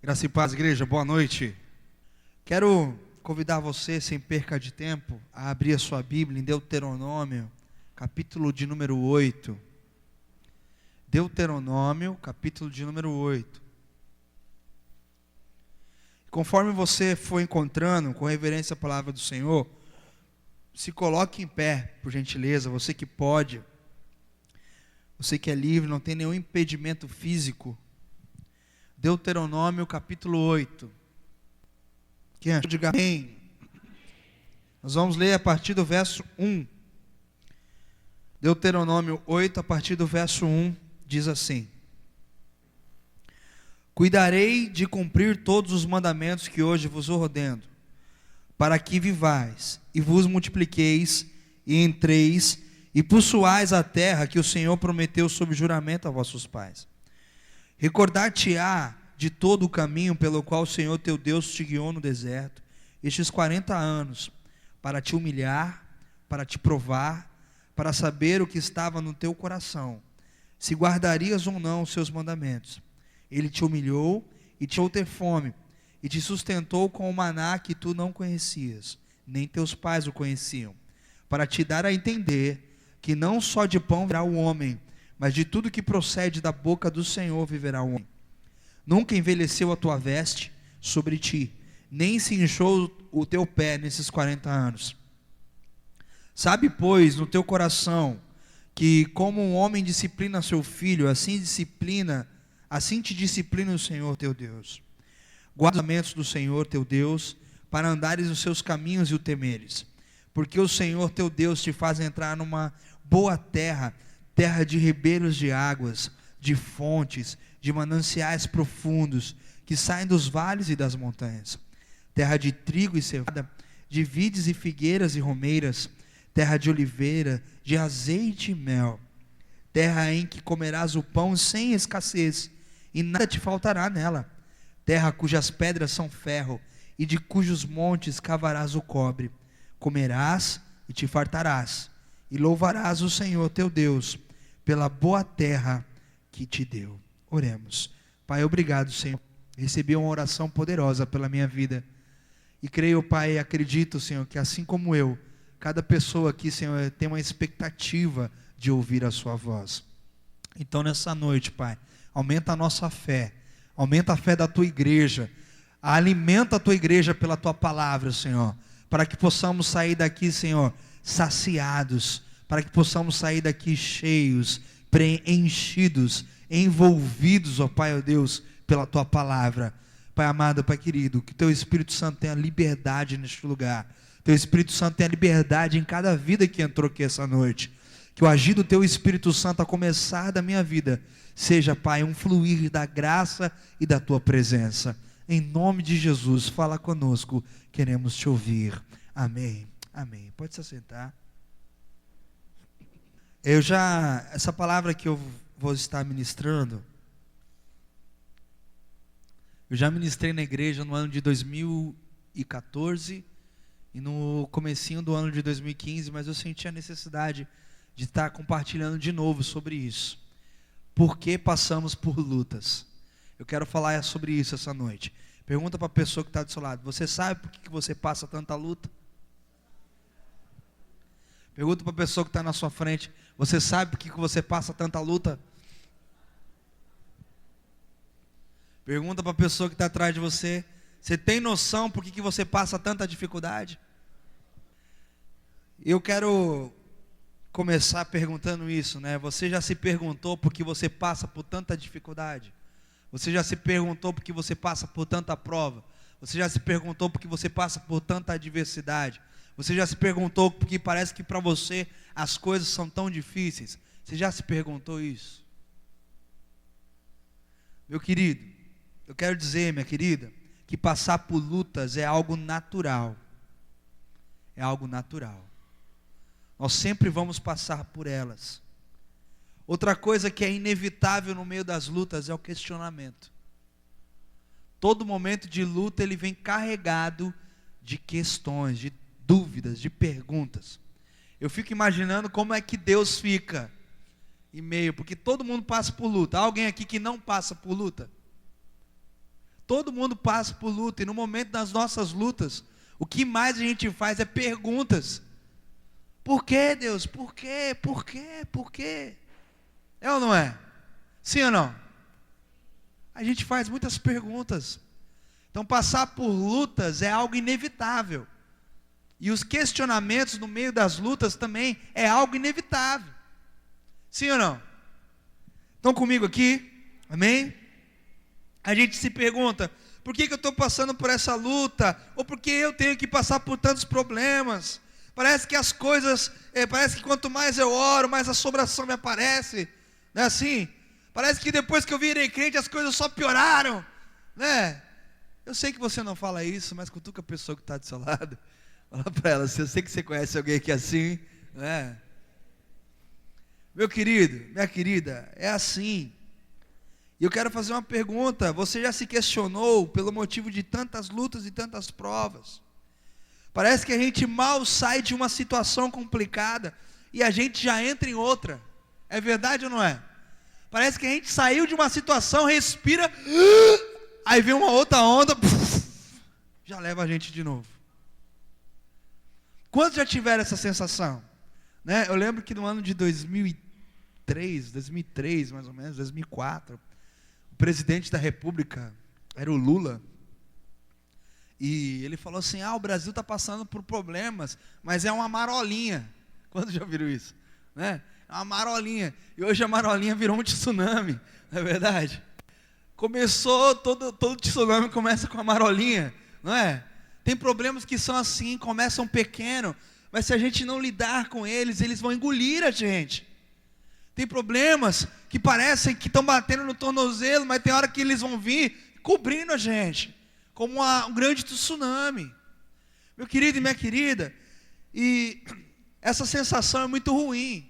Graça e paz, igreja, boa noite. Quero convidar você, sem perca de tempo, a abrir a sua Bíblia em Deuteronômio, capítulo de número 8. Deuteronômio, capítulo de número 8. Conforme você for encontrando, com reverência à palavra do Senhor, se coloque em pé, por gentileza, você que pode, você que é livre, não tem nenhum impedimento físico. Deuteronômio capítulo 8. Quem achou, diga amém. Nós vamos ler a partir do verso 1. Deuteronômio 8, a partir do verso 1, diz assim: Cuidarei de cumprir todos os mandamentos que hoje vos ordeno, para que vivais e vos multipliqueis e entreis e possuais a terra que o Senhor prometeu sob juramento a vossos pais. Recordar-te-á de todo o caminho pelo qual o Senhor teu Deus te guiou no deserto, estes 40 anos, para te humilhar, para te provar, para saber o que estava no teu coração, se guardarias ou não os seus mandamentos. Ele te humilhou e te deixou ter fome, e te sustentou com o maná que tu não conhecias, nem teus pais o conheciam, para te dar a entender que não só de pão viverá o homem, mas de tudo que procede da boca do Senhor viverá o homem. Nunca envelheceu a tua veste sobre ti, nem se inchou o teu pé nesses 40 anos. Sabe, pois, no teu coração, que como um homem disciplina seu filho, assim te disciplina o Senhor teu Deus. Guarda os mandamentos do Senhor teu Deus, para andares os seus caminhos e o temeres, porque o Senhor teu Deus te faz entrar numa boa terra, terra de ribeiros de águas, de fontes, de mananciais profundos, que saem dos vales e das montanhas, terra de trigo e cevada, de vides e figueiras e romeiras, terra de oliveira, de azeite e mel, terra em que comerás o pão sem escassez, e nada te faltará nela, terra cujas pedras são ferro, e de cujos montes cavarás o cobre. Comerás e te fartarás, e louvarás o Senhor teu Deus, pela boa terra que te deu. Oremos. Pai, obrigado, Senhor. Recebi uma oração poderosa pela minha vida, e creio, Pai, acredito, Senhor, que assim como eu, cada pessoa aqui, Senhor, tem uma expectativa de ouvir a sua voz. Então nessa noite, Pai, aumenta a nossa fé, aumenta a fé da tua igreja, alimenta a tua igreja pela tua palavra, Senhor, para que possamos sair daqui, Senhor, saciados, para que possamos sair daqui cheios, preenchidos, envolvidos, ó Pai, ó Deus, pela tua palavra. Pai amado, Pai querido, que teu Espírito Santo tenha liberdade neste lugar, teu Espírito Santo tenha liberdade em cada vida que entrou aqui essa noite, que o agir do teu Espírito Santo a começar da minha vida, seja, Pai, um fluir da graça e da tua presença. Em nome de Jesus, fala conosco, queremos te ouvir. Amém, amém. Pode se assentar. Essa palavra que eu vou estar ministrando, eu já ministrei na igreja no ano de 2014 e no comecinho do ano de 2015, mas eu senti a necessidade de estar compartilhando de novo sobre isso. Por que passamos por lutas? Eu quero falar sobre isso essa noite. Pergunta para a pessoa que está do seu lado: você sabe por que você passa tanta luta? Pergunta para a pessoa que está na sua frente: você sabe por que você passa tanta luta? Pergunta para a pessoa que está atrás de você: você tem noção por que você passa tanta dificuldade? Eu quero começar perguntando isso, né? Você já se perguntou por que você passa por tanta dificuldade? Você já se perguntou por que você passa por tanta prova? Você já se perguntou por que você passa por tanta adversidade? Você já se perguntou por que parece que para você as coisas são tão difíceis? Você já se perguntou isso? Meu querido, eu quero dizer, minha querida, que passar por lutas é algo natural. É algo natural. Nós sempre vamos passar por elas. Outra coisa que é inevitável no meio das lutas é o questionamento. Todo momento de luta ele vem carregado de questões, de dúvidas, de perguntas. Eu fico imaginando como é que Deus fica em meio, porque todo mundo passa por luta. Há alguém aqui que não passa por luta? Todo mundo passa por luta, e no momento das nossas lutas, o que mais a gente faz é perguntas. Por que, Deus? Por quê? Por quê? Por quê? É ou não é? Sim ou não? A gente faz muitas perguntas. Então passar por lutas é algo inevitável. E os questionamentos no meio das lutas também é algo inevitável. Sim ou não? Estão comigo aqui? Amém? A gente se pergunta, por que eu estou passando por essa luta? Ou por que eu tenho que passar por tantos problemas? Parece que as coisas, parece que quanto mais eu oro, mais assombração me aparece. Não é assim? Parece que depois que eu virei crente, as coisas só pioraram. Né? Eu sei que você não fala isso, mas cutuca a pessoa que está do seu lado. Fala para ela, eu sei que você conhece alguém aqui assim. Né? Meu querido, minha querida, é assim. E eu quero fazer uma pergunta, você já se questionou pelo motivo de tantas lutas e tantas provas? Parece que a gente mal sai de uma situação complicada e a gente já entra em outra. É verdade ou não é? Parece que a gente saiu de uma situação, respira, aí vem uma outra onda, já leva a gente de novo. Quantos já tiveram essa sensação? Né? Eu lembro que no ano de 2003 mais ou menos, 2004, o presidente da República era o Lula, e ele falou assim, o Brasil está passando por problemas, mas é uma marolinha. Quantos já viram isso? Né? É uma marolinha, e hoje a marolinha virou um tsunami, não é verdade? Começou, todo tsunami começa com a marolinha, não é? Tem problemas que são assim, começam pequeno, mas se a gente não lidar com eles, eles vão engolir a gente. Tem problemas que parecem que estão batendo no tornozelo, mas tem hora que eles vão vir cobrindo a gente, como um grande tsunami. Meu querido e minha querida, e essa sensação é muito ruim.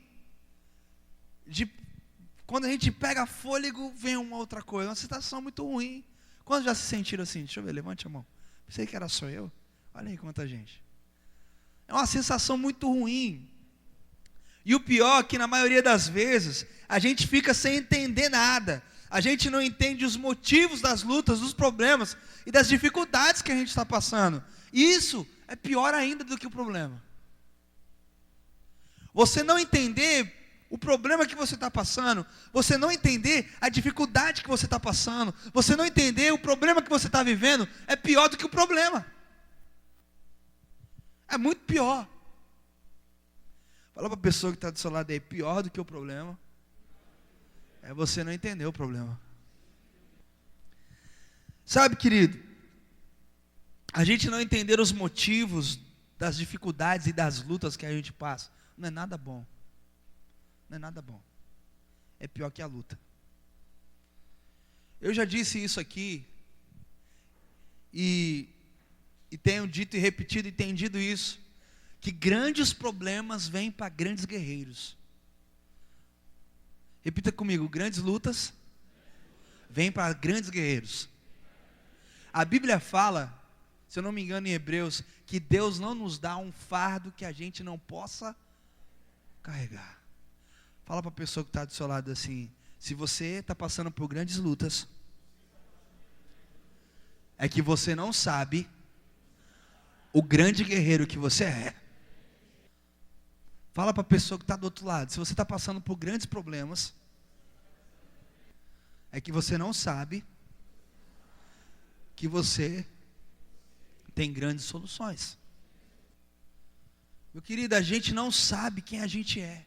Quando a gente pega fôlego, vem uma outra coisa, uma sensação muito ruim. Quantos já se sentiram assim? Deixa eu ver, levante a mão. Pensei que era só eu. Olha aí quanta gente. É uma sensação muito ruim. E o pior é que na maioria das vezes, a gente fica sem entender nada. A gente não entende os motivos das lutas, dos problemas e das dificuldades que a gente está passando. E isso é pior ainda do que o problema. Você não entender o problema que você está passando, você não entender a dificuldade que você está passando, você não entender o problema que você está vivendo, é pior do que o problema. É muito pior. Fala para a pessoa que está do seu lado aí, pior do que o problema é você não entender o problema. Sabe, querido, a gente não entender os motivos das dificuldades e das lutas que a gente passa, não é nada bom. Não é nada bom. É pior que a luta. Eu já disse isso aqui, e tenho dito e repetido e entendido isso, que grandes problemas vêm para grandes guerreiros. Repita comigo, grandes lutas vêm para grandes guerreiros. A Bíblia fala, se eu não me engano em Hebreus, que Deus não nos dá um fardo que a gente não possa carregar. Fala para a pessoa que está do seu lado assim, se você está passando por grandes lutas, é que você não sabe o grande guerreiro que você é. Fala para a pessoa que está do outro lado, se você está passando por grandes problemas, é que você não sabe que você tem grandes soluções. Meu querido, a gente não sabe quem a gente é.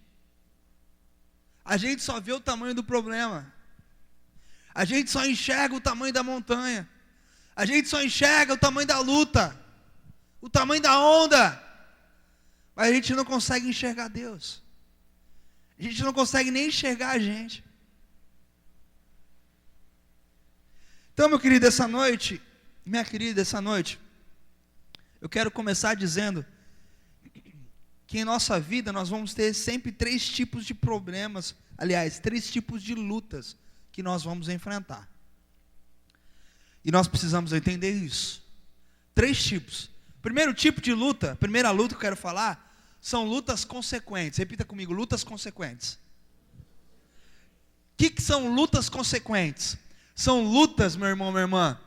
A gente só vê o tamanho do problema. A gente só enxerga o tamanho da montanha. A gente só enxerga o tamanho da luta, o tamanho da onda. Mas a gente não consegue enxergar Deus. A gente não consegue nem enxergar a gente. Então, meu querido, essa noite, minha querida, essa noite, eu quero começar dizendo que em nossa vida nós vamos ter sempre 3 tipos de problemas, aliás, 3 tipos de lutas que nós vamos enfrentar. E nós precisamos entender isso. 3 tipos. Primeiro tipo de luta, primeira luta que eu quero falar, são lutas consequentes. Repita comigo, lutas consequentes. O que são lutas consequentes? São lutas, meu irmão, minha irmã,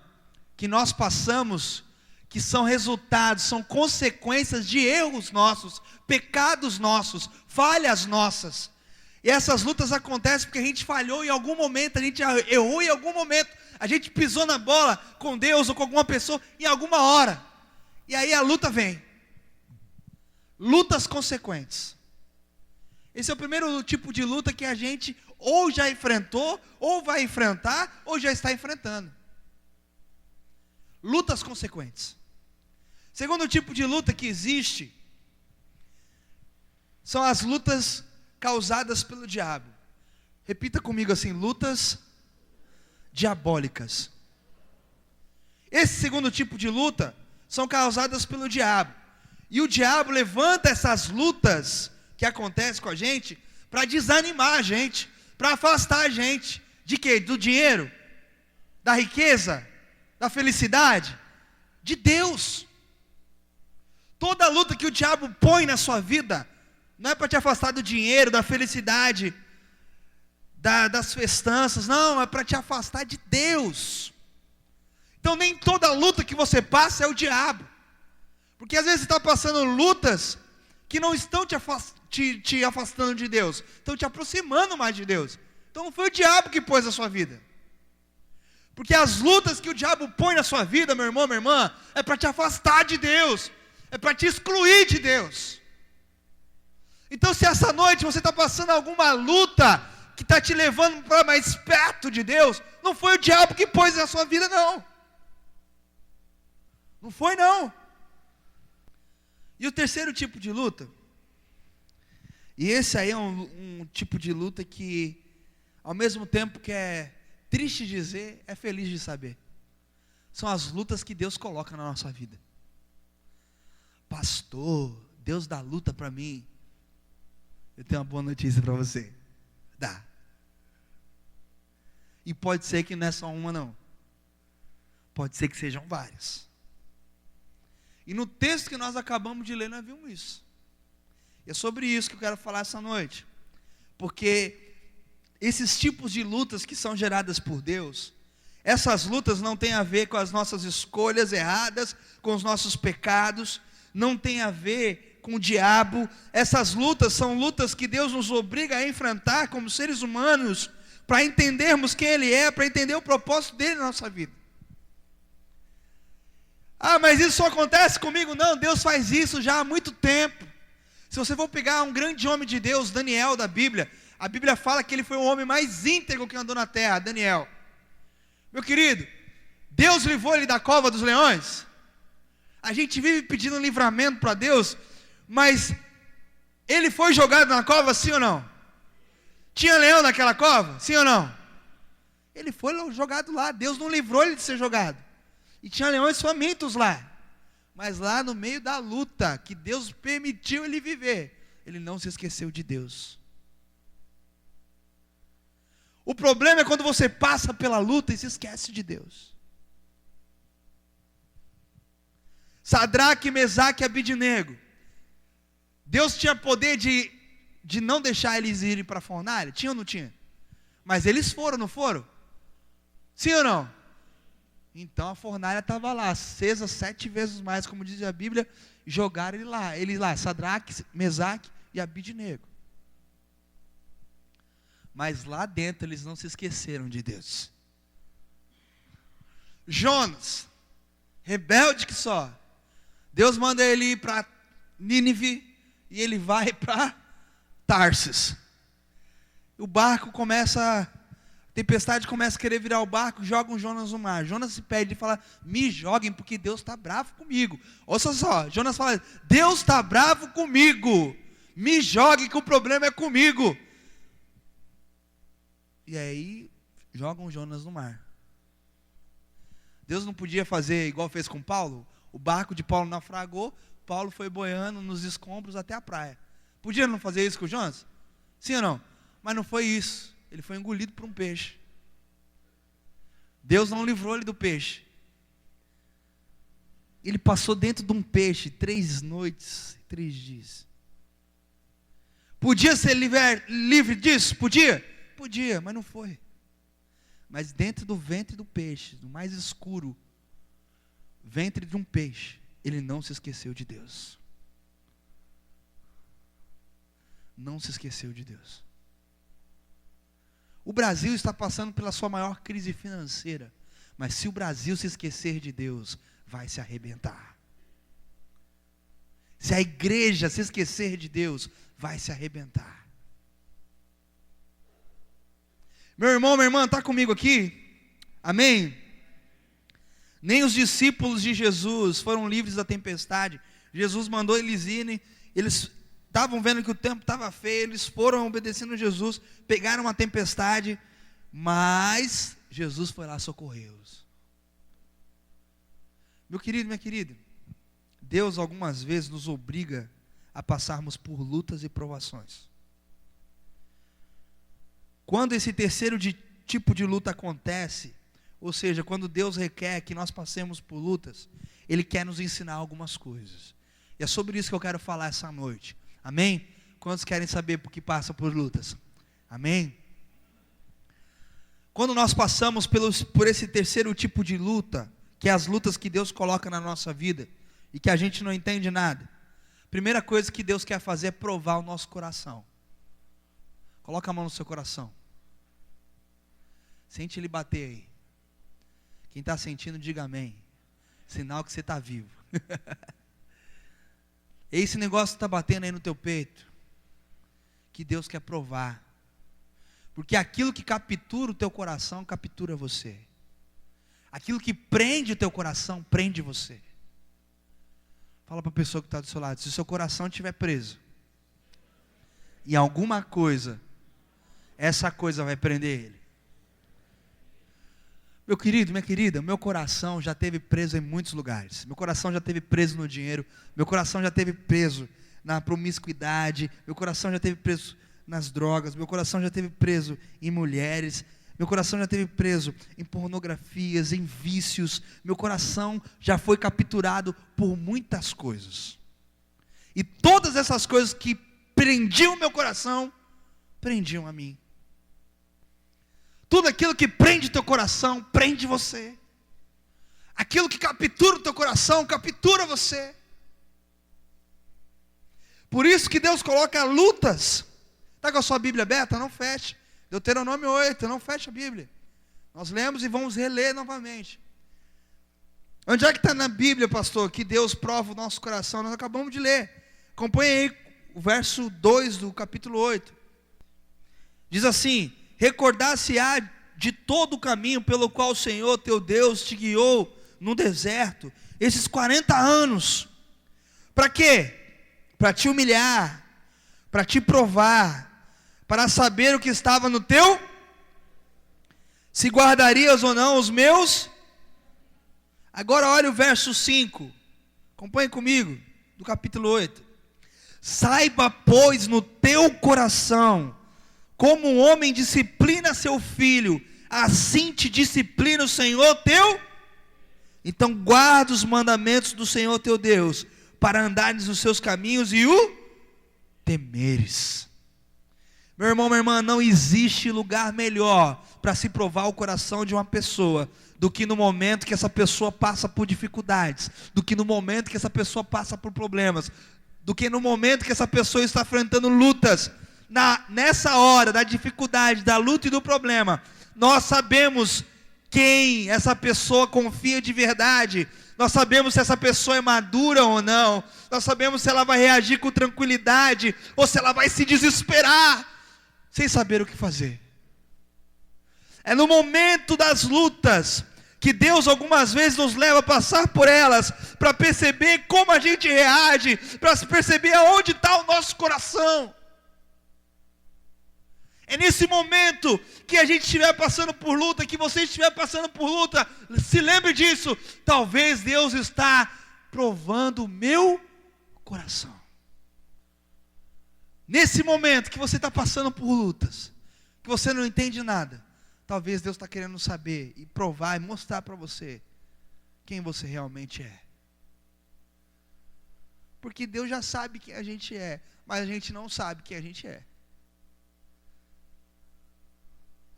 que nós passamos, que são resultados, são consequências de erros nossos, pecados nossos, falhas nossas. E essas lutas acontecem porque a gente falhou em algum momento, a gente errou em algum momento, a gente pisou na bola com Deus ou com alguma pessoa em alguma hora. E aí a luta vem. Lutas consequentes. Esse é o primeiro tipo de luta que a gente ou já enfrentou, ou vai enfrentar, ou já está enfrentando. Lutas consequentes. Segundo tipo de luta que existe, são as lutas causadas pelo diabo. Repita comigo assim: lutas diabólicas. Esse segundo tipo de luta são causadas pelo diabo. E o diabo levanta essas lutas que acontecem com a gente para desanimar a gente, para afastar a gente de quê? Do dinheiro, da riqueza, da felicidade, de Deus. Toda luta que o diabo põe na sua vida não é para te afastar do dinheiro, da felicidade, das festanças, não, é para te afastar de Deus. Então nem toda luta que você passa é o diabo, porque às vezes você está passando lutas que não estão te afastando de Deus, estão te aproximando mais de Deus. Então não foi o diabo que pôs na sua vida, porque as lutas que o diabo põe na sua vida, meu irmão, minha irmã, é para te afastar de Deus, é para te excluir de Deus. Então se essa noite você está passando alguma luta que está te levando para mais perto de Deus, não foi o diabo que pôs na sua vida, não. Não foi, não. E o terceiro tipo de luta, e esse aí é um tipo de luta que, ao mesmo tempo que é triste dizer, é feliz de saber. São as lutas que Deus coloca na nossa vida. Pastor, Deus dá luta para mim. Eu tenho uma boa notícia para você. Dá. E pode ser que não é só uma, não. Pode ser que sejam várias. E no texto que nós acabamos de ler, nós vimos isso. E é sobre isso que eu quero falar essa noite. Porque esses tipos de lutas que são geradas por Deus, essas lutas não têm a ver com as nossas escolhas erradas, com os nossos pecados, não tem a ver com o diabo. Essas lutas são lutas que Deus nos obriga a enfrentar como seres humanos, para entendermos quem Ele é, para entender o propósito dele na nossa vida. Ah, mas isso só acontece comigo? Não, Deus faz isso já há muito tempo. Se você for pegar um grande homem de Deus, Daniel da Bíblia, a Bíblia fala que ele foi o homem mais íntegro que andou na terra, Daniel. Meu querido, Deus livrou ele da cova dos leões? A gente vive pedindo livramento para Deus, mas ele foi jogado na cova, sim ou não? Tinha leão naquela cova, sim ou não? Ele foi jogado lá, Deus não livrou ele de ser jogado. E tinha leões famintos lá. Mas lá no meio da luta, que Deus permitiu ele viver, ele não se esqueceu de Deus. O problema é quando você passa pela luta e se esquece de Deus. Sadraque, Mesaque e Abidnego, Deus tinha poder de não deixar eles irem para a fornalha? Tinha ou não tinha? Mas eles foram, não foram? Sim ou não? Então a fornalha estava lá, acesa 7 vezes mais, como diz a Bíblia, e jogaram ele lá, Sadraque, Mesaque e Abidnego. Mas lá dentro eles não se esqueceram de Deus. Jonas, rebelde que só, Deus manda ele ir para Nínive, e ele vai para Tarsis. O barco começa, a tempestade começa a querer virar o barco, jogam Jonas no mar. Jonas se pede e fala: me joguem porque Deus está bravo comigo. Ouça só, Jonas fala: Deus está bravo comigo, me joguem que o problema é comigo. E aí jogam Jonas no mar. Deus não podia fazer igual fez com Paulo? O barco de Paulo naufragou, Paulo foi boiando nos escombros até a praia. Podia não fazer isso com Jonas? Sim ou não? Mas não foi isso. Ele foi engolido por um peixe. Deus não livrou ele do peixe. Ele passou dentro de um peixe 3 noites e 3 dias. Podia ser livre disso? Podia? Podia, mas não foi. Mas dentro do ventre do peixe, no mais escuro, ventre de um peixe, ele não se esqueceu de Deus. Não se esqueceu de Deus. O Brasil está passando pela sua maior crise financeira, mas se o Brasil se esquecer de Deus, vai se arrebentar. Se a igreja se esquecer de Deus, vai se arrebentar. Meu irmão, minha irmã, está comigo aqui? Amém? Nem os discípulos de Jesus foram livres da tempestade. Jesus mandou eles irem, eles estavam vendo que o tempo estava feio, eles foram obedecendo a Jesus, pegaram uma tempestade, mas Jesus foi lá socorrê-los. Meu querido, minha querida, Deus algumas vezes nos obriga a passarmos por lutas e provações. Quando esse terceiro tipo de luta acontece, ou seja, quando Deus requer que nós passemos por lutas, Ele quer nos ensinar algumas coisas. E é sobre isso que eu quero falar essa noite. Amém? Quantos querem saber por que passa por lutas? Amém? Quando nós passamos por esse terceiro tipo de luta, que é as lutas que Deus coloca na nossa vida, e que a gente não entende nada, a primeira coisa que Deus quer fazer é provar o nosso coração. Coloca a mão no seu coração. Sente ele bater aí. Quem está sentindo, diga amém. Sinal que você está vivo. Esse negócio que está batendo aí no teu peito, que Deus quer provar. Porque aquilo que captura o teu coração, captura você. Aquilo que prende o teu coração, prende você. Fala para a pessoa que está do seu lado, se o seu coração estiver preso em alguma coisa, essa coisa vai prender ele. Meu querido, minha querida, meu coração já esteve preso em muitos lugares. Meu coração já esteve preso no dinheiro. Meu coração já esteve preso na promiscuidade. Meu coração já esteve preso nas drogas. Meu coração já esteve preso em mulheres. Meu coração já esteve preso em pornografias, em vícios. Meu coração já foi capturado por muitas coisas. E todas essas coisas que prendiam meu coração, prendiam a mim. Tudo aquilo que prende teu coração, prende você. Aquilo que captura o teu coração, captura você. Por isso que Deus coloca lutas. Está com a sua Bíblia aberta? Não feche. Deuteronômio 8, não feche a Bíblia. Nós lemos e vamos reler novamente. Onde é que está na Bíblia, pastor, que Deus prova o nosso coração? Nós acabamos de ler. Acompanhe aí o verso 2 do capítulo 8. Diz assim: recordar-se-á de todo o caminho pelo qual o Senhor teu Deus te guiou no deserto, esses 40 anos. Para quê? Para te humilhar, para te provar, para saber o que estava no teu, se guardarias ou não os meus. Agora olha o verso 5, acompanhe comigo, do capítulo 8. Saiba, pois, no teu coração, como um homem disciplina seu filho, assim te disciplina o Senhor teu. Então guarda os mandamentos do Senhor teu Deus, para andares nos seus caminhos e o temeres. Meu irmão, minha irmã, não existe lugar melhor para se provar o coração de uma pessoa do que no momento que essa pessoa passa por dificuldades, do que no momento que essa pessoa passa por problemas, do que no momento que essa pessoa está enfrentando lutas. Nessa hora da dificuldade, da luta e do problema, nós sabemos quem essa pessoa confia de verdade. Nós sabemos se essa pessoa é madura ou não. Nós sabemos se ela vai reagir com tranquilidade ou se ela vai se desesperar sem saber o que fazer. É no momento das lutas que Deus algumas vezes nos leva a passar por elas, para perceber como a gente reage, para perceber aonde está o nosso coração. É nesse momento que a gente estiver passando por luta, que você estiver passando por luta, se lembre disso. Talvez Deus está provando o meu coração. Nesse momento que você está passando por lutas, que você não entende nada, talvez Deus está querendo saber e provar e mostrar para você quem você realmente é. Porque Deus já sabe quem a gente é, mas a gente não sabe quem a gente é.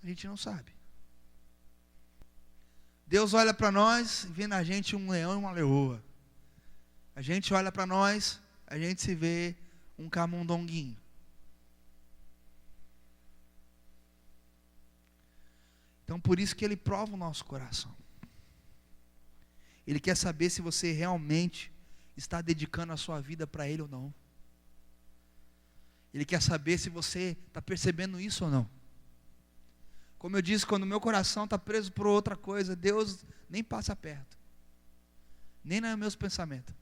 A gente não sabe. Deus olha para nós e vê na gente um leão e uma leoa. A gente olha para nós, a gente se vê um camundonguinho. Então por isso que Ele prova o nosso coração. Ele quer saber se você realmente está dedicando a sua vida para Ele ou não. Ele quer saber se você está percebendo isso ou não. Como eu disse, quando o meu coração está preso por outra coisa, Deus nem passa perto. Nem nos meus pensamentos.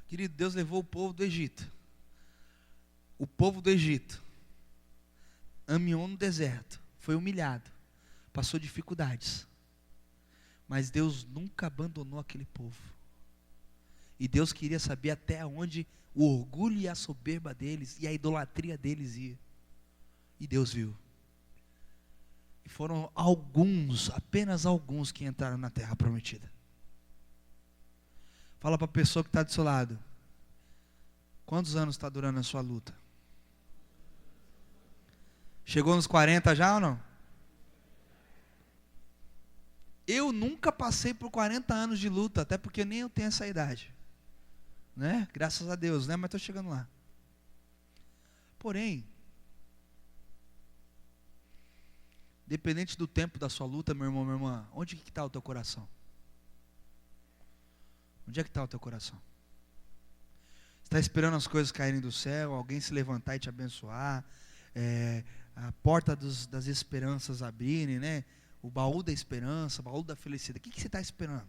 Querido, Deus levou o povo do Egito. O povo do Egito caminhou no deserto, foi humilhado, passou dificuldades. Mas Deus nunca abandonou aquele povo. E Deus queria saber até onde o orgulho e a soberba deles e a idolatria deles ia. E Deus viu. E foram alguns, apenas alguns, que entraram na terra prometida. Fala para a pessoa que está do seu lado: quantos anos está durando a sua luta? Chegou nos 40 já ou não? Eu nunca passei por 40 anos de luta, até porque nem eu tenho essa idade, né? Graças a Deus, né? Mas estou chegando lá. Porém, dependente do tempo da sua luta, meu irmão, minha irmã, onde que está o teu coração? Onde é que está o teu coração? Você está esperando as coisas caírem do céu, alguém se levantar e te abençoar, a porta das esperanças abrirem, né? O baú da esperança, o baú da felicidade. O que você está esperando?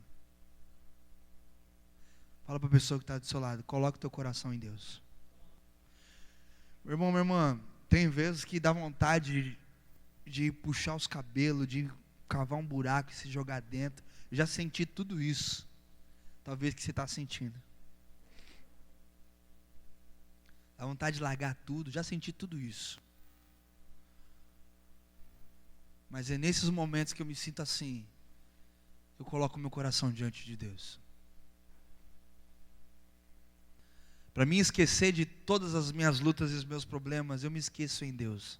Fala para a pessoa que está do seu lado: coloca o teu coração em Deus. Meu irmão, minha irmã, tem vezes que dá vontade de puxar os cabelos, de cavar um buraco e se jogar dentro. Eu já senti tudo isso. Talvez que você está sentindo. Dá vontade de largar tudo. Já senti tudo isso. Mas é nesses momentos que eu me sinto assim, eu coloco meu coração diante de Deus. Para mim esquecer de todas as minhas lutas e os meus problemas, eu me esqueço em Deus.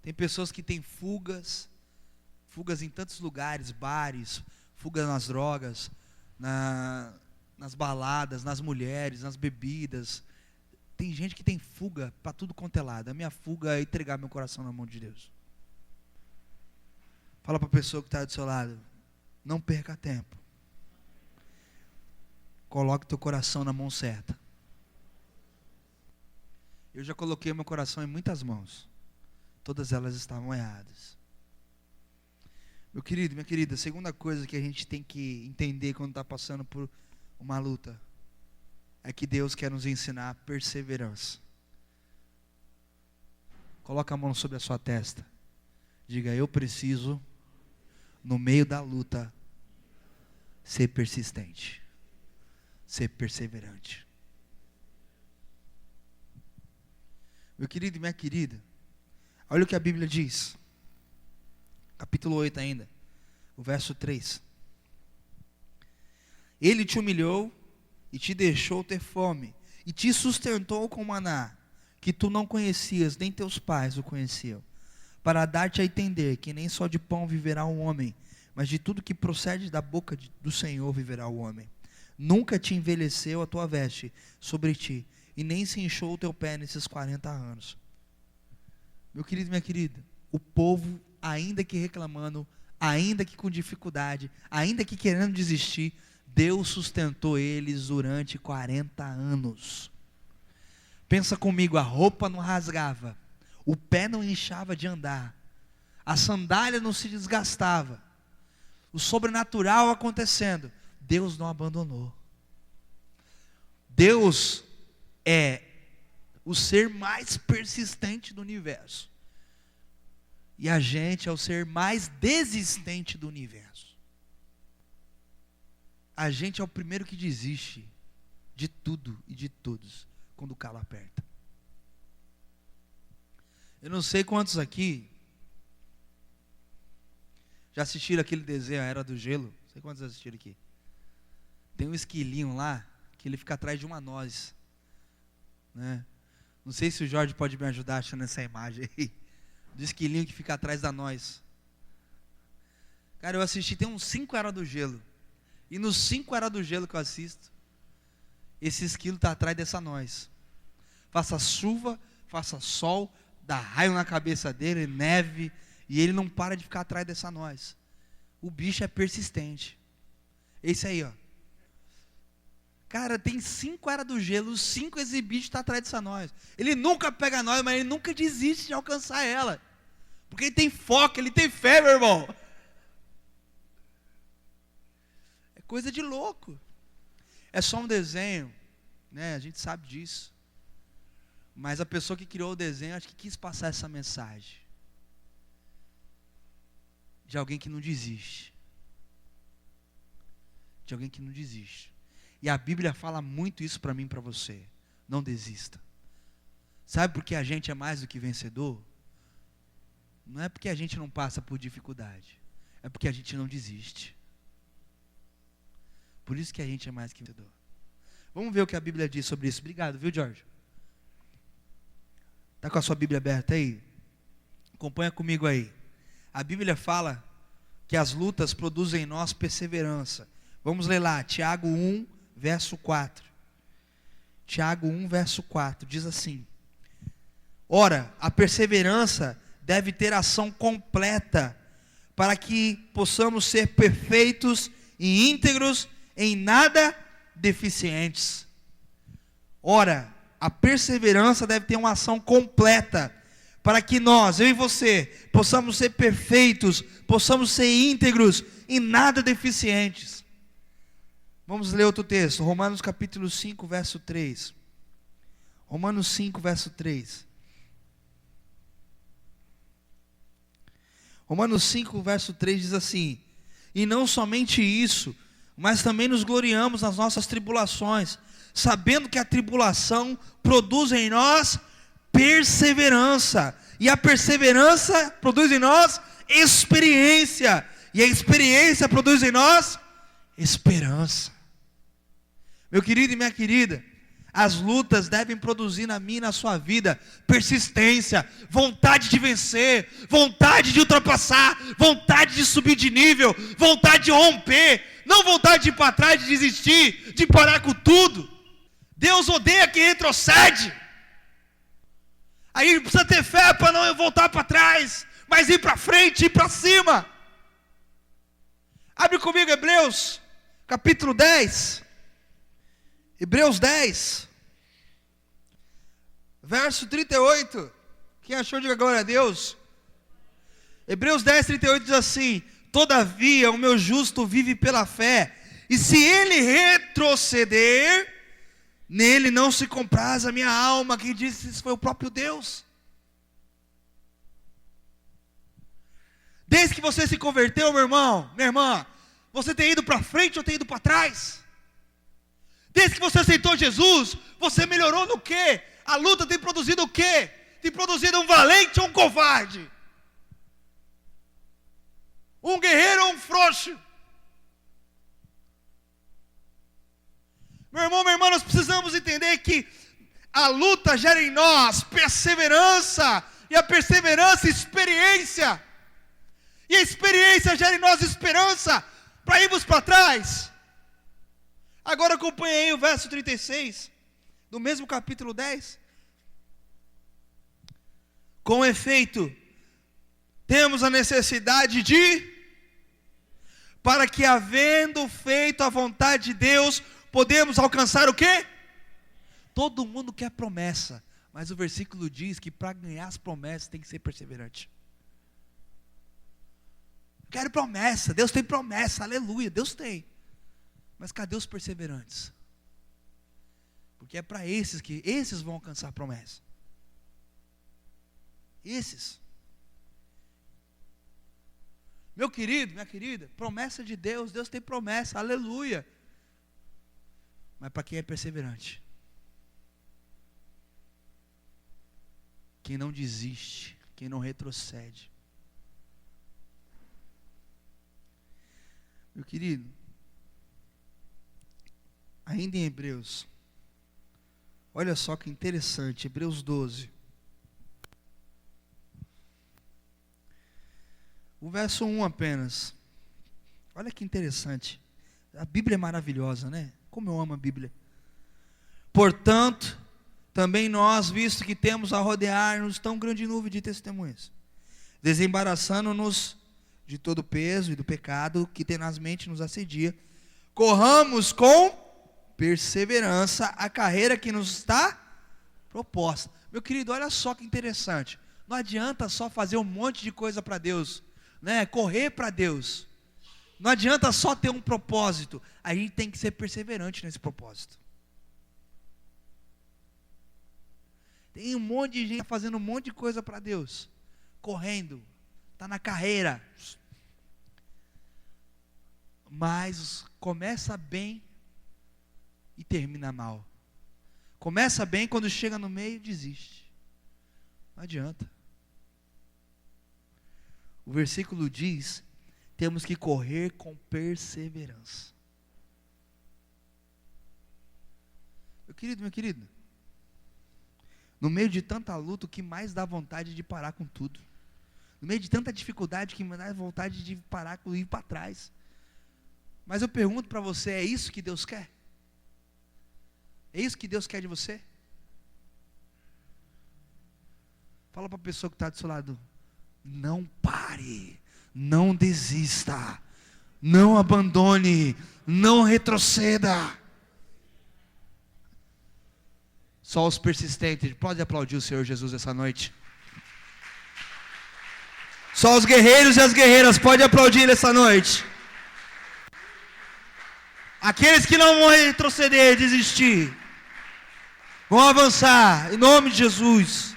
Tem pessoas que têm fugas em tantos lugares, bares, fugas nas drogas, nas baladas, nas mulheres, nas bebidas. Tem gente que tem fuga para tudo quanto é lado. A minha fuga é entregar meu coração na mão de Deus. Fala para a pessoa que está do seu lado: não perca tempo. Coloque teu coração na mão certa. Eu já coloquei meu coração em muitas mãos. Todas elas estavam erradas. Meu querido, minha querida, a segunda coisa que a gente tem que entender quando está passando por uma luta é que Deus quer nos ensinar perseverança. Coloca a mão sobre a sua testa. Diga: eu preciso, no meio da luta, ser persistente, ser perseverante. Meu querido e minha querida, olha o que a Bíblia diz. Capítulo 8 ainda, o verso 3. Ele te humilhou e te deixou ter fome, e te sustentou com maná, que tu não conhecias, nem teus pais o conheciam, para dar-te a entender que nem só de pão viverá o homem, mas de tudo que procede da boca do Senhor viverá o homem. Nunca te envelheceu a tua veste sobre ti, e nem se inchou o teu pé nesses 40 anos. Meu querido e minha querida, o povo, ainda que reclamando, ainda que com dificuldade, ainda que querendo desistir, Deus sustentou eles durante 40 anos. Pensa comigo, a roupa não rasgava, o pé não inchava de andar, a sandália não se desgastava, o sobrenatural acontecendo, Deus não abandonou. Deus é o ser mais persistente do universo, e a gente é o ser mais desistente do universo. A gente é o primeiro que desiste de tudo e de todos quando o calo aperta. Eu não sei quantos aqui já assistiram aquele desenho, A Era do Gelo. Não sei quantos assistiram aqui. Tem um esquilinho lá que ele fica atrás de uma noz, né? Não sei se o Jorge pode me ajudar achando essa imagem aí. Do esquilinho que fica atrás da nós. Cara, eu assisti, tem uns 5 Era do Gelo. E nos 5 Era do Gelo que eu assisto, esse esquilo está atrás dessa nós. Faça chuva, faça sol, dá raio na cabeça dele, neve, e ele não para de ficar atrás dessa nós. O bicho é persistente. Esse aí, ó. Cara, tem 5 Era do Gelo, os 5 esse bicho está atrás dessa nós. Ele nunca pega nós, mas ele nunca desiste de alcançar ela. Porque ele tem foco, ele tem fé, meu irmão. É coisa de louco. É só um desenho, né? A gente sabe disso. Mas a pessoa que criou o desenho, acho que quis passar essa mensagem. De alguém que não desiste. De alguém que não desiste. E a Bíblia fala muito isso para mim e para você. Não desista. Sabe por que a gente é mais do que vencedor? Não é porque a gente não passa por dificuldade. É porque a gente não desiste. Por isso que a gente é mais que vencedor. Vamos ver o que a Bíblia diz sobre isso. Obrigado, viu, Jorge? Está com a sua Bíblia aberta aí? Acompanha comigo aí. A Bíblia fala que as lutas produzem em nós perseverança. Vamos ler lá, Tiago 1, verso 4. Tiago 1, verso 4, diz assim: ora, a perseverança deve ter ação completa, para que possamos ser perfeitos e íntegros, em nada deficientes. Ora, a perseverança deve ter uma ação completa, para que nós, eu e você, possamos ser perfeitos, possamos ser íntegros, em nada deficientes. Vamos ler outro texto, Romanos capítulo 5, verso 3. Romanos 5, verso 3. Romanos 5, verso 3 diz assim: e não somente isso, mas também nos gloriamos nas nossas tribulações, sabendo que a tribulação produz em nós perseverança, e a perseverança produz em nós experiência, e a experiência produz em nós esperança. Meu querido e minha querida, as lutas devem produzir na minha e na sua vida persistência, vontade de vencer, vontade de ultrapassar, vontade de subir de nível, vontade de romper, não vontade de ir para trás, de desistir, de parar com tudo. Deus odeia quem retrocede. Aí precisa ter fé para não voltar para trás, mas ir para frente, ir para cima. Abre comigo Hebreus, capítulo 10. Hebreus 10, verso 38. Quem achou, diga glória a Deus. Hebreus 10, 38 diz assim: todavia o meu justo vive pela fé, e se ele retroceder, nele não se compraz a minha alma. Quem disse isso foi o próprio Deus. Desde que você se converteu, meu irmão, minha irmã, você tem ido para frente ou tem ido para trás? Desde que você aceitou Jesus, você melhorou no quê? A luta tem produzido o quê? Tem produzido um valente ou um covarde? Um guerreiro ou um frouxo? Meu irmão, minha irmã, nós precisamos entender que a luta gera em nós perseverança, e a perseverança experiência, e a experiência gera em nós esperança, para irmos para trás. Agora acompanhe aí o verso 36, do mesmo capítulo 10. Com efeito, temos a necessidade para que, havendo feito a vontade de Deus, podemos alcançar o quê? Todo mundo quer promessa, mas o versículo diz que para ganhar as promessas tem que ser perseverante. Quero promessa, Deus tem promessa, aleluia, Deus tem. Mas cadê os perseverantes? Porque é para esses que esses vão alcançar a promessa. Esses. Meu querido, minha querida, promessa de Deus, Deus tem promessa, aleluia. Mas para quem é perseverante? Quem não desiste, quem não retrocede. Meu querido, ainda em Hebreus, olha só que interessante, Hebreus 12. O verso 1 apenas. Olha que interessante. A Bíblia é maravilhosa, né? Como eu amo a Bíblia. Portanto, também nós, visto que temos a rodear-nos tão grande nuvem de testemunhas, desembaraçando-nos de todo o peso e do pecado que tenazmente nos assedia, corramos com perseverança a carreira que nos está proposta. Meu querido, olha só que interessante. Não adianta só fazer um monte de coisa para Deus, né? Correr para Deus. Não adianta só ter um propósito. A gente tem que ser perseverante nesse propósito. Tem um monte de gente fazendo um monte de coisa para Deus, correndo, está na carreira, mas começa bem e termina mal. Começa bem, quando chega no meio, desiste. Não adianta. O versículo diz: temos que correr com perseverança. Meu querido, no meio de tanta luta, o que mais dá vontade de parar com tudo? No meio de tanta dificuldade, o que mais dá vontade de parar com ir para trás? Mas eu pergunto para você, é isso que Deus quer? É isso que Deus quer de você? Fala para a pessoa que está do seu lado: não pare, não desista, não abandone, não retroceda. Só os persistentes. Pode aplaudir o Senhor Jesus essa noite. Só os guerreiros e as guerreiras podem aplaudir essa noite. Aqueles que não vão retroceder, desistir, vão avançar, em nome de Jesus.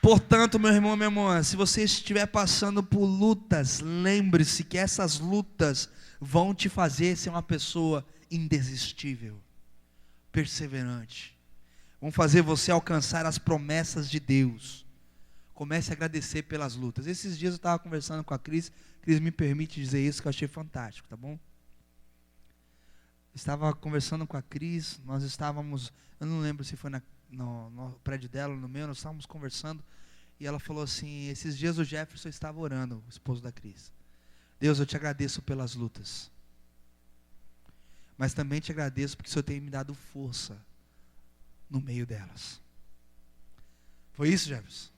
Portanto, meu irmão, minha irmã, se você estiver passando por lutas, lembre-se que essas lutas vão te fazer ser uma pessoa indesistível, perseverante. Vão fazer você alcançar as promessas de Deus. Comece a agradecer pelas lutas. Esses dias eu estava conversando com a Cris. Cris, me permite dizer isso, que eu achei fantástico, tá bom? Estava conversando com a Cris. Nós estávamos, eu não lembro se foi no prédio dela, no meu. Nós estávamos conversando e ela falou assim: esses dias o Jefferson estava orando, o esposo da Cris. Deus, eu te agradeço pelas lutas, mas também te agradeço porque o Senhor tem me dado força no meio delas. Foi isso, Jefferson?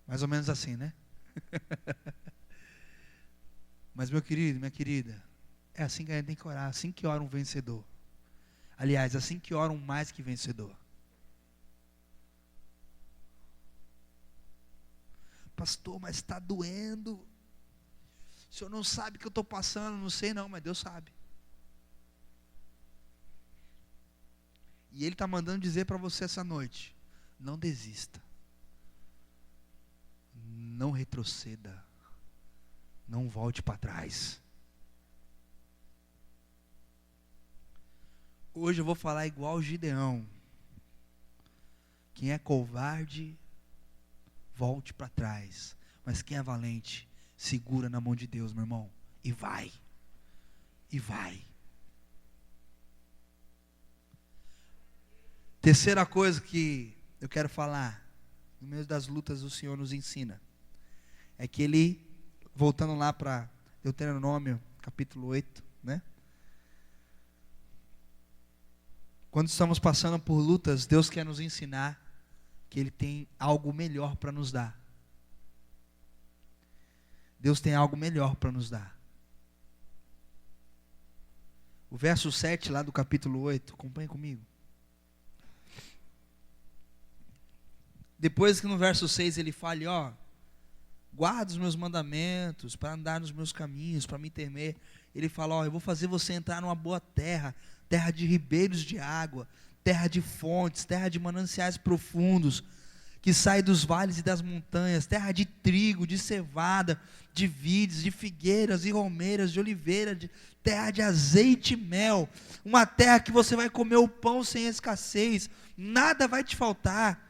Mais ou menos assim, né? Mas, meu querido, minha querida, é assim que a gente tem que orar, assim que ora um vencedor. Aliás, assim que ora um mais que vencedor. Pastor, mas está doendo. O senhor não sabe o que eu estou passando. Não sei não, mas Deus sabe. E Ele está mandando dizer para você essa noite: não desista, não retroceda, não volte para trás. Hoje eu vou falar igual Gideão: quem é covarde, volte para trás, mas quem é valente, segura na mão de Deus, meu irmão, e vai, e vai. Terceira coisa que eu quero falar, no meio das lutas o Senhor nos ensina, é que Ele, voltando lá para Deuteronômio capítulo 8, né? Quando estamos passando por lutas, Deus quer nos ensinar que Ele tem algo melhor para nos dar. Deus tem algo melhor para nos dar. O verso 7 lá do capítulo 8, acompanhe comigo. Depois que no verso 6 ele fale, guarda os meus mandamentos, para andar nos meus caminhos, para me temer. Ele fala, eu vou fazer você entrar numa boa terra, terra de ribeiros de água, terra de fontes, terra de mananciais profundos, que sai dos vales e das montanhas, terra de trigo, de cevada, de vides, de figueiras e romeiras, de oliveira, terra de azeite e mel, uma terra que você vai comer o pão sem escassez, nada vai te faltar.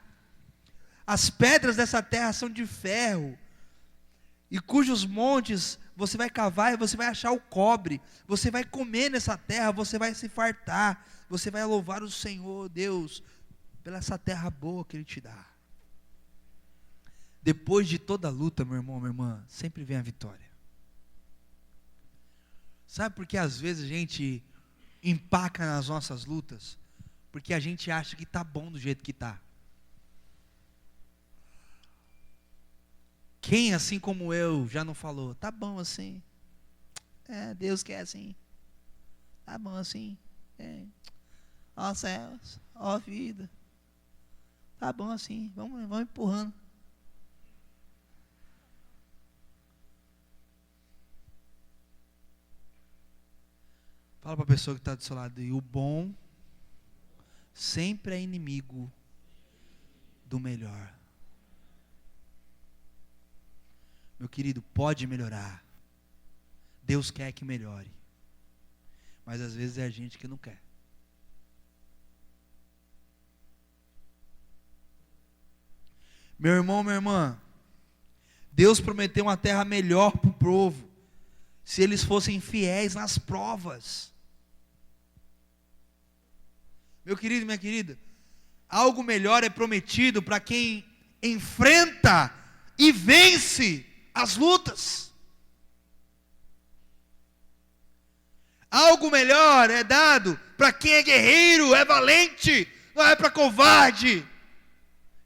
As pedras dessa terra são de ferro, e cujos montes você vai cavar e você vai achar o cobre. Você vai comer nessa terra, você vai se fartar, você vai louvar o Senhor Deus pela essa terra boa que Ele te dá. Depois de toda luta, meu irmão, minha irmã, sempre vem a vitória. Sabe por que às vezes a gente empaca nas nossas lutas? Porque a gente acha que está bom do jeito que está. Quem, assim como eu, já não falou, tá bom assim? Deus quer assim. Tá bom assim. Ó céus, ó vida. Tá bom assim, vamos empurrando. Fala para a pessoa que está do seu lado, e o bom sempre é inimigo do melhor. Meu querido, pode melhorar. Deus quer que melhore. Mas às vezes é a gente que não quer. Meu irmão, minha irmã, Deus prometeu uma terra melhor para o povo, se eles fossem fiéis nas provas. Meu querido e minha querida, algo melhor é prometido para quem enfrenta e vence as lutas. Algo melhor é dado para quem é guerreiro, é valente, não é para covarde.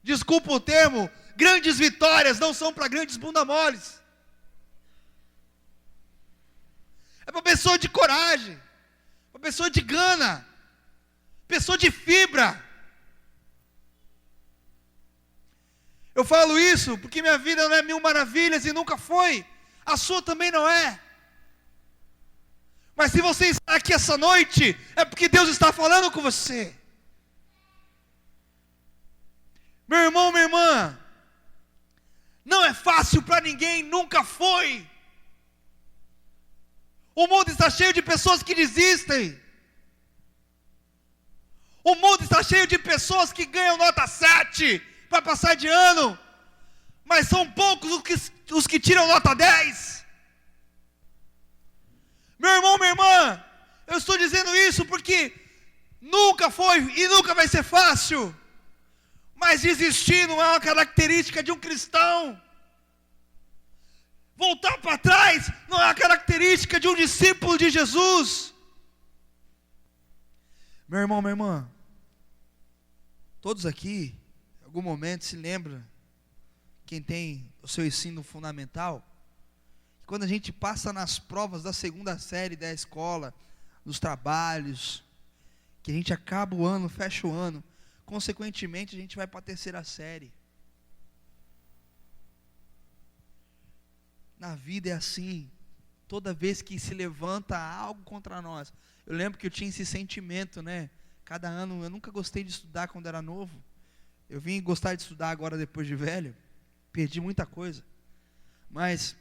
Desculpa o termo, grandes vitórias não são para grandes bunda moles. É para pessoa de coragem, para pessoa de gana, pessoa de fibra. Eu falo isso porque minha vida não é mil maravilhas e nunca foi. A sua também não é. Mas se você está aqui essa noite, é porque Deus está falando com você. Meu irmão, minha irmã, não é fácil para ninguém, nunca foi. O mundo está cheio de pessoas que desistem. O mundo está cheio de pessoas que ganham nota 7 para passar de ano, mas são poucos os que tiram nota 10. Meu irmão, minha irmã, eu estou dizendo isso porque nunca foi e nunca vai ser fácil, mas desistir não é uma característica de um cristão. Voltar para trás não é uma característica de um discípulo de Jesus. Meu irmão, minha irmã, todos aqui, em algum momento se lembra, quem tem o seu ensino fundamental, que quando a gente passa nas provas da segunda série da escola, nos trabalhos, que a gente acaba o ano, fecha o ano, consequentemente a gente vai para a terceira série. Na vida é assim, toda vez que se levanta algo contra nós. Eu lembro que eu tinha esse sentimento, né? Cada ano, eu nunca gostei de estudar quando era novo. Eu vim gostar de estudar agora depois de velho. Perdi muita coisa. Mas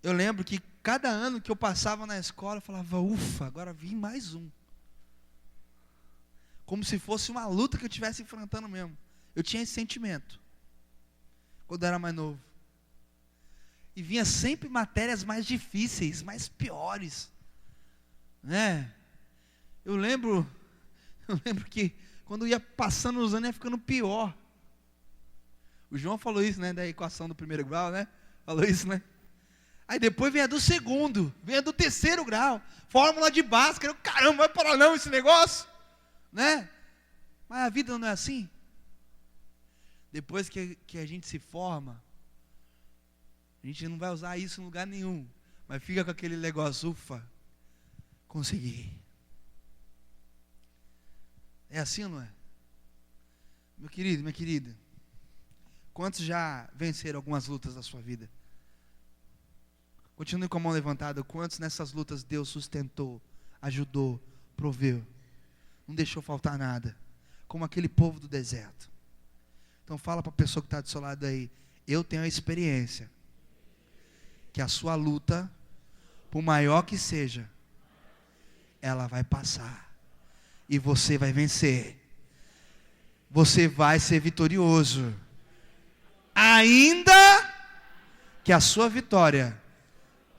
eu lembro que cada ano que eu passava na escola, eu falava, ufa, agora vim mais um. Como se fosse uma luta que eu estivesse enfrentando mesmo. Eu tinha esse sentimento quando eu era mais novo. E vinha sempre matérias mais difíceis, mais piores, né? Eu lembro que quando ia passando os anos ia ficando pior. O João falou isso, né, da equação do primeiro grau, né? Falou isso, né? Aí depois vem a do segundo, vem a do terceiro grau, fórmula de Bhaskara. Caramba, vai parar não esse negócio, né? Mas a vida não é assim. Depois que a gente se forma, a gente não vai usar isso em lugar nenhum, mas fica com aquele negócio, ufa, consegui. É assim ou não é? Meu querido, minha querida, quantos já venceram algumas lutas da sua vida? Continue com a mão levantada. Quantos nessas lutas Deus sustentou, ajudou, proveu, não deixou faltar nada, como aquele povo do deserto? Então fala para a pessoa que está do seu lado aí, eu tenho a experiência que a sua luta, por maior que seja, ela vai passar, e você vai vencer, você vai ser vitorioso, ainda que a sua vitória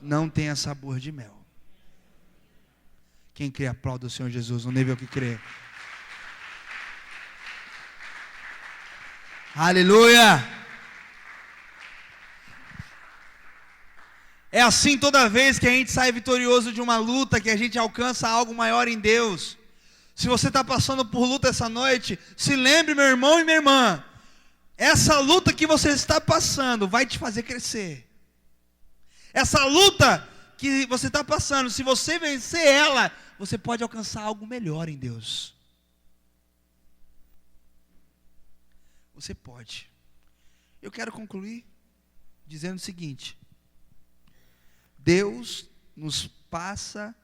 não tenha sabor de mel. Quem crê, aplauda o Senhor Jesus no nível que crê. Aleluia! É assim toda vez que a gente sai vitorioso de uma luta, que a gente alcança algo maior em Deus. Se você está passando por luta essa noite, se lembre, meu irmão e minha irmã, essa luta que você está passando vai te fazer crescer. Essa luta que você está passando, se você vencer ela, você pode alcançar algo melhor em Deus. Você pode. Eu quero concluir dizendo o seguinte: Deus nos passa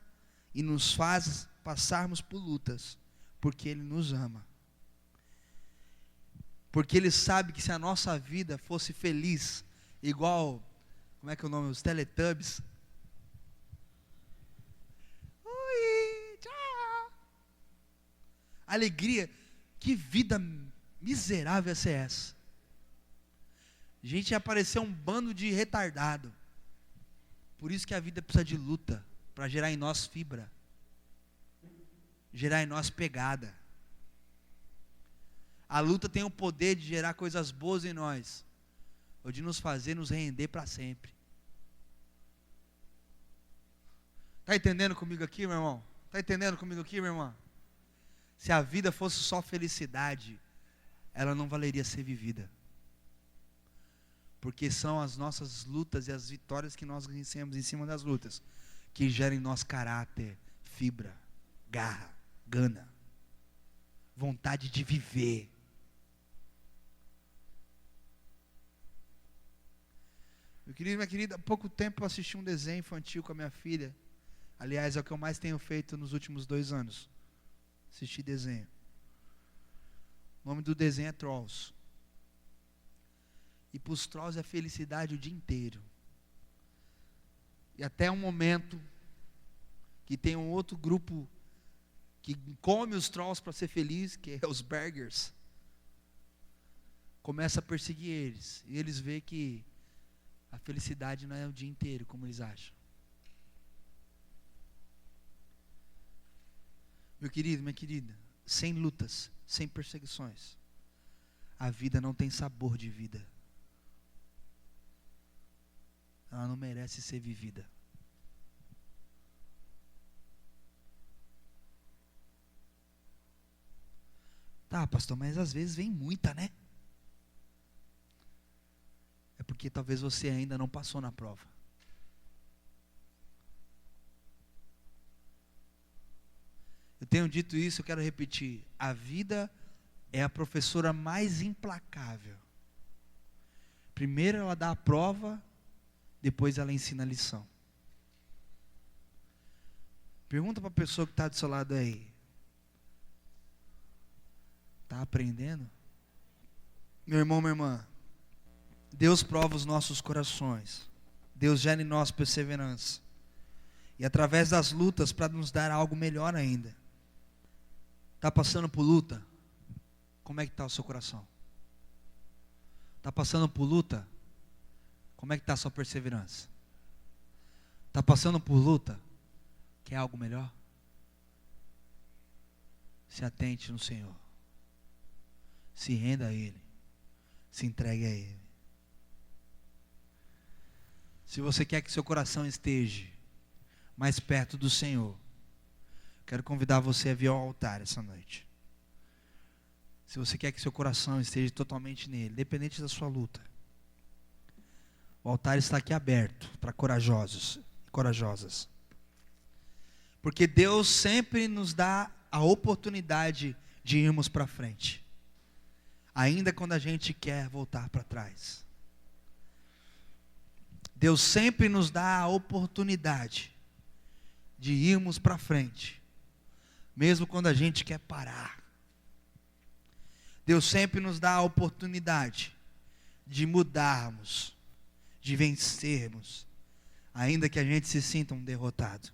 e nos faz passarmos por lutas, porque Ele nos ama. Porque Ele sabe que se a nossa vida fosse feliz, igual, como é que é o nome? Os Teletubbies. Oi, tchau. Alegria, que vida miserável ia ser essa? Gente, ia aparecer um bando de retardado. Por isso que a vida precisa de luta, para gerar em nós fibra, gerar em nós pegada. A luta tem o poder de gerar coisas boas em nós, ou de nos fazer nos render para sempre. Está entendendo comigo aqui, meu irmão? Está entendendo comigo aqui, minha irmã? Se a vida fosse só felicidade, ela não valeria ser vivida. Porque são as nossas lutas e as vitórias que nós vencemos em cima das lutas que geram em nós caráter, fibra, garra, gana, vontade de viver. Meu querido, minha querida, há pouco tempo eu assisti um desenho infantil com a minha filha. Aliás, é o que eu mais tenho feito nos últimos 2 anos. Assistir desenho. O nome do desenho é Trolls. E para os Trolls é felicidade o dia inteiro. E até um momento que tem um outro grupo que come os Trolls para ser feliz, que é os Burgers. Começa a perseguir eles. E eles veem que a felicidade não é o dia inteiro, como eles acham. Meu querido, minha querida, sem lutas, sem perseguições, a vida não tem sabor de vida. Ela não merece ser vivida. Tá, pastor, mas às vezes vem muita, né? É porque talvez você ainda não passou na prova. Eu tenho dito isso, eu quero repetir. A vida é a professora mais implacável. Primeiro ela dá a prova, depois ela ensina a lição. Pergunta para a pessoa que está do seu lado aí. Está aprendendo? Meu irmão, minha irmã, Deus prova os nossos corações. Deus gera em nós perseverança. E através das lutas para nos dar algo melhor ainda. Está passando por luta? Como é que está o seu coração? Está passando por luta? Como é que está a sua perseverança? Está passando por luta? Quer algo melhor? Se atente no Senhor. Se renda a Ele. Se entregue a Ele. Se você quer que seu coração esteja mais perto do Senhor, quero convidar você a vir ao altar essa noite. Se você quer que seu coração esteja totalmente nele, independente da sua luta, o altar está aqui aberto para corajosos e corajosas. Porque Deus sempre nos dá a oportunidade de irmos para frente, ainda quando a gente quer voltar para trás. Deus sempre nos dá a oportunidade de irmos para frente, mesmo quando a gente quer parar. Deus sempre nos dá a oportunidade de mudarmos, de vencermos, ainda que a gente se sinta um derrotado.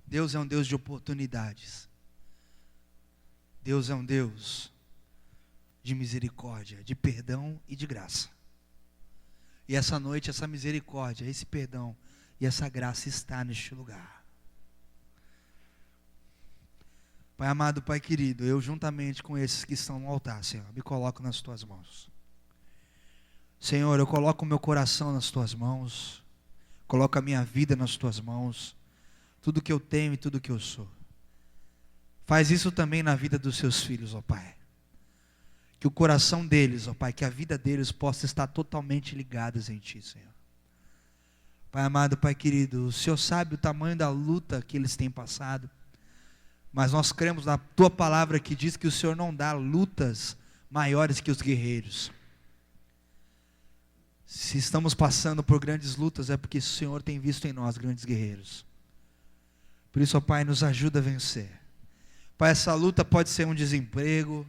Deus é um Deus de oportunidades. Deus é um Deus de misericórdia, de perdão e de graça. E essa noite, essa misericórdia, esse perdão e essa graça está neste lugar. Pai amado, Pai querido, eu juntamente com esses que estão no altar, Senhor, me coloco nas tuas mãos. Senhor, eu coloco o meu coração nas tuas mãos, coloco a minha vida nas tuas mãos, tudo que eu tenho e tudo que eu sou. Faz isso também na vida dos seus filhos, ó Pai. Que o coração deles, ó Pai, que a vida deles possa estar totalmente ligadas em Ti, Senhor. Pai amado, Pai querido, o Senhor sabe o tamanho da luta que eles têm passado, mas nós cremos na Tua palavra que diz que o Senhor não dá lutas maiores que os guerreiros. Se estamos passando por grandes lutas, é porque o Senhor tem visto em nós grandes guerreiros. Por isso, ó Pai, nos ajuda a vencer. Pai, essa luta pode ser um desemprego,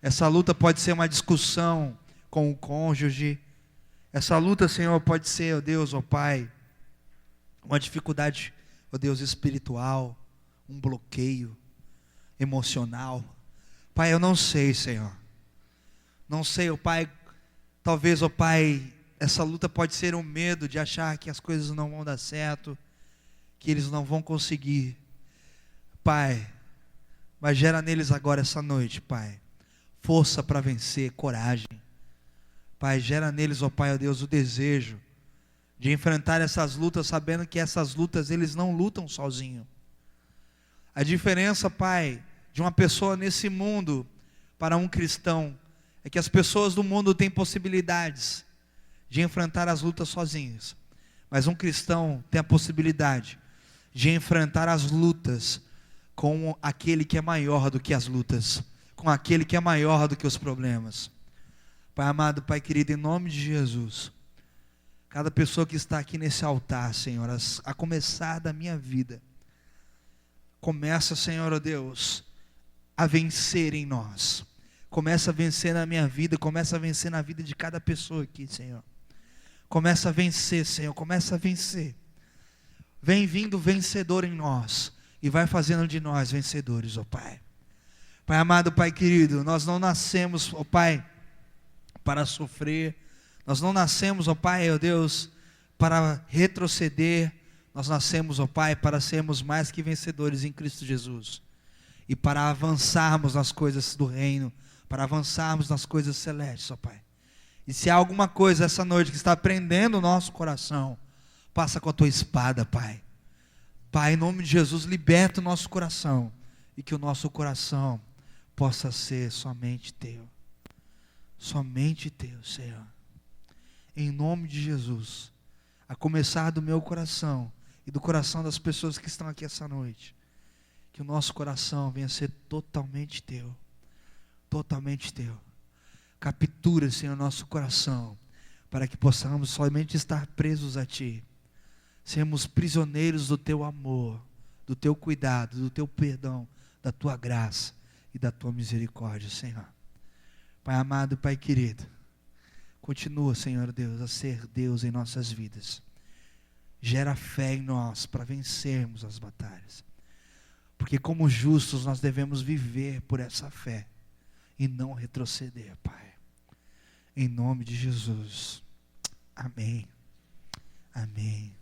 essa luta pode ser uma discussão com o cônjuge, essa luta, Senhor, pode ser, ó Deus, ó Pai, uma dificuldade, ó Deus, espiritual, um bloqueio emocional. Pai, eu não sei, Senhor. Não sei, ó Pai, talvez, ó Pai, essa luta pode ser um medo de achar que as coisas não vão dar certo, que eles não vão conseguir. Pai, mas gera neles agora essa noite, Pai, força para vencer, coragem. Pai, gera neles, ó Pai, ó Deus, o desejo de enfrentar essas lutas, sabendo que essas lutas eles não lutam sozinhos. A diferença, Pai, de uma pessoa nesse mundo para um cristão é que as pessoas do mundo têm possibilidades de enfrentar as lutas sozinhos, mas um cristão tem a possibilidade de enfrentar as lutas com aquele que é maior do que as lutas, com aquele que é maior do que os problemas. Pai amado, Pai querido, em nome de Jesus, cada pessoa que está aqui nesse altar, Senhor, a começar da minha vida, começa, Senhor, ó Deus, a vencer em nós. Começa a vencer na minha vida, começa a vencer na vida de cada pessoa aqui, Senhor. Começa a vencer, Senhor, começa a vencer. Vem vindo vencedor em nós e vai fazendo de nós vencedores, ó Pai. Pai amado, Pai querido, nós não nascemos, ó Pai, para sofrer. Nós não nascemos, ó Pai, ó Deus, para retroceder. Nós nascemos, ó Pai, para sermos mais que vencedores em Cristo Jesus. E para avançarmos nas coisas do reino, para avançarmos nas coisas celestes, ó Pai. E se há alguma coisa essa noite que está prendendo o nosso coração, passa com a Tua espada, Pai. Pai, em nome de Jesus, liberta o nosso coração, e que o nosso coração possa ser somente Teu. Somente Teu, Senhor. Em nome de Jesus, a começar do meu coração e do coração das pessoas que estão aqui essa noite, que o nosso coração venha a ser totalmente Teu. Totalmente Teu. Captura, Senhor, nosso coração, para que possamos somente estar presos a Ti, sermos prisioneiros do Teu amor, do Teu cuidado, do Teu perdão, da Tua graça e da Tua misericórdia, Senhor. Pai amado, Pai querido, continua, Senhor Deus, a ser Deus em nossas vidas. Gera fé em nós para vencermos as batalhas, porque como justos nós devemos viver por essa fé e não retroceder, Pai. Em nome de Jesus. Amém. Amém.